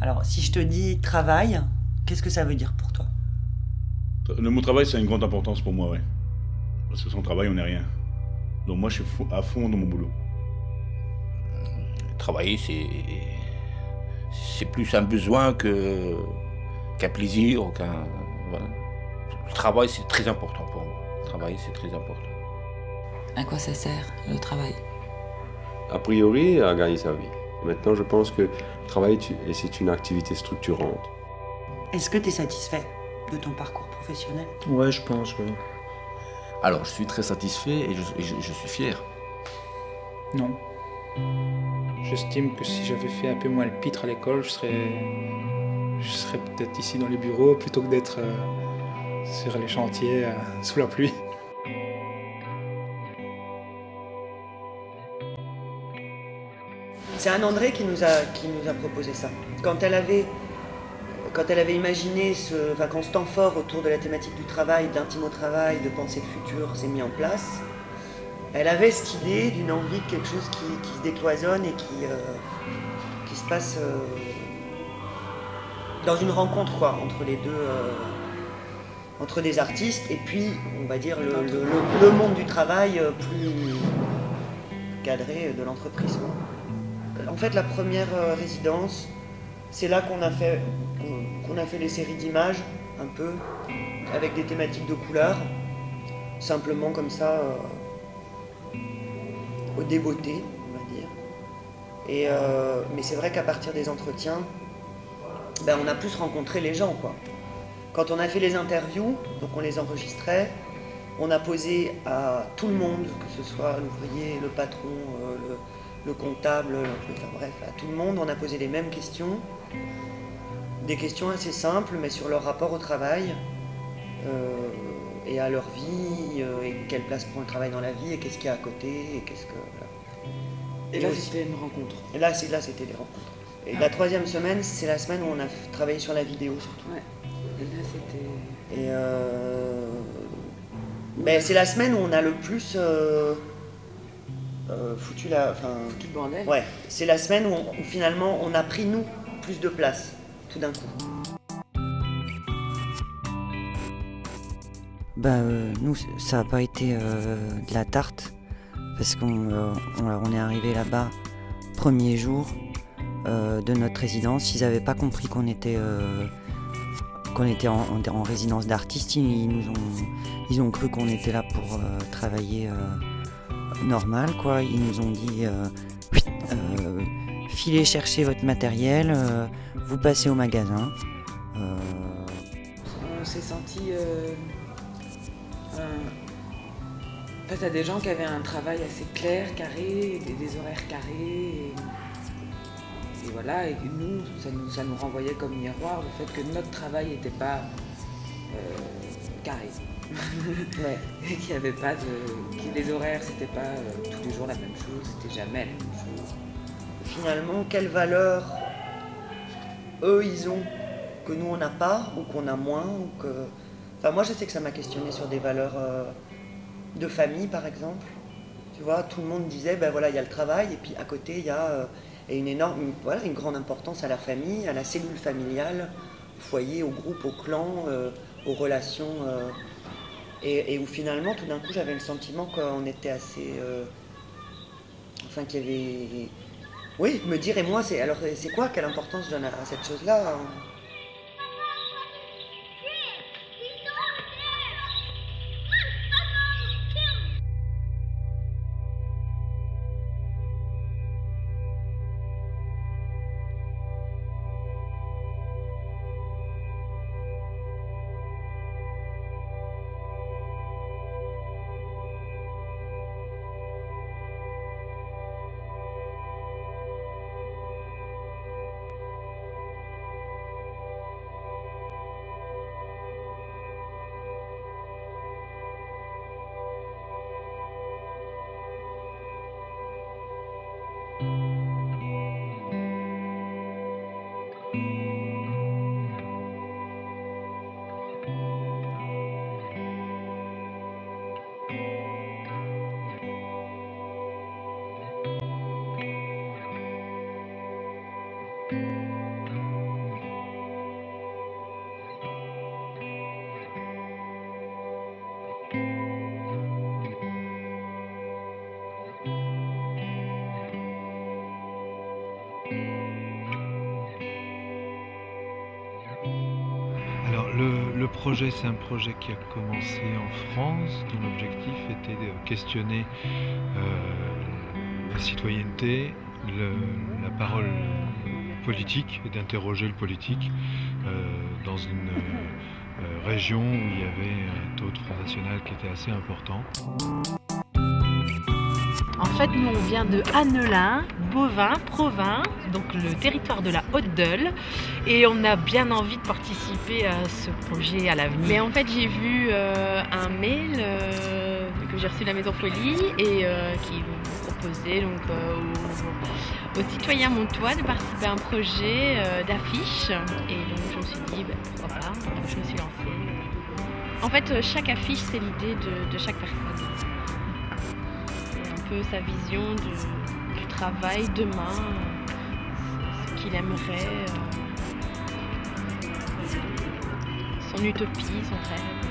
Alors, si je te dis travail, qu'est-ce que ça veut dire pour toi? Le mot travail, c'est une grande importance pour moi, ouais. Parce que sans travail, on n'est rien. Donc moi, je suis à fond dans mon boulot. Travailler, c'est plus un besoin qu'un plaisir ou qu'un. Voilà. Le travail, c'est très important pour moi. Travailler, c'est très important. À quoi ça sert, le travail? A priori, à gagner sa vie. Maintenant, je pense que le travail, c'est une activité structurante. Est-ce que tu es satisfait de ton parcours professionnel? Ouais, je pense, ouais. Alors, je suis très satisfait et je suis fier. Non. J'estime que si j'avais fait un peu moins le pitre à l'école, je serais peut-être ici dans les bureaux plutôt que d'être sur les chantiers sous la pluie. C'est Anne-André qui nous a proposé ça. Quand elle avait imaginé ce temps fort autour de la thématique du travail, d'intime au travail, de penser le futur s'est mis en place, elle avait cette idée d'une envie de quelque chose qui se décloisonne et qui se passe dans une rencontre quoi, entre les deux, entre des artistes et puis, on va dire, le monde du travail plus cadré de l'entreprise. En fait, la première résidence, c'est là qu'on a fait les séries d'images, un peu, avec des thématiques de couleurs, simplement comme ça, au débeauté, on va dire. Mais c'est vrai qu'à partir des entretiens, on a plus rencontré les gens, quoi. Quand on a fait les interviews, donc on les enregistrait, on a posé à tout le monde, que ce soit l'ouvrier, le patron, le comptable, enfin bref, à tout le monde, on a posé les mêmes questions. Des questions assez simples, mais sur leur rapport au travail et à leur vie, et quelle place prend le travail dans la vie, et qu'est-ce qu'il y a à côté, et qu'est-ce que... Voilà. Et là, c'était une rencontre. Et là, c'était les rencontres. Et la troisième semaine, c'est la semaine où on a travaillé sur la vidéo, surtout. Ouais. Et là, c'était... Et c'est la semaine où on a le plus foutu la... Tout le bordel. Ouais, c'est la semaine où finalement on a pris, nous, plus de place, tout d'un coup. Nous, ça n'a pas été de la tarte, parce qu'on est arrivé là-bas, premier jour de notre résidence. Ils n'avaient pas compris qu'on était en résidence d'artistes. Ils ont cru qu'on était là pour travailler normal, quoi. Ils nous ont dit filez chercher votre matériel, vous passez au magasin. On s'est senti face à des gens qui avaient un travail assez clair, carré, des horaires carrés. Et voilà, et nous, ça nous renvoyait comme miroir le fait que notre travail n'était pas carré. Ouais. Et qu'il n'y avait pas de... Les horaires, c'était pas tous les jours la même chose, c'était jamais la même chose. Finalement, quelle valeur eux, ils ont, que nous, on n'a pas, ou qu'on a moins, ou que... Enfin, moi, je sais que ça m'a questionné sur des valeurs de famille, par exemple. Tu vois, tout le monde disait, voilà, il y a le travail, et puis à côté, il y a une grande importance à la famille, à la cellule familiale, au foyer, au groupe, au clan, aux relations... Et où finalement, tout d'un coup, j'avais le sentiment qu'on était assez... qu'il y avait... Oui, me dire, et moi, c'est quoi, quelle importance je donne à cette chose-là, hein? projet, c'est un projet qui a commencé en France, dont l'objectif était de questionner la citoyenneté, la parole politique et d'interroger le politique dans une région où il y avait un taux de Front National qui était assez important. En fait, nous, on vient de Annelin, Bovin, Provins, donc le territoire de la Haute-Deule, et on a bien envie de participer à ce projet à l'avenir. Mais en fait, j'ai vu un mail que j'ai reçu de la Maison Folie et qui proposait donc aux citoyens montois de participer à un projet d'affiches. Et donc, je me suis dit, pourquoi pas, donc je me suis lancée. En fait, chaque affiche, c'est l'idée de chaque personne. Sa vision du travail demain, ce qu'il aimerait, son utopie, son rêve.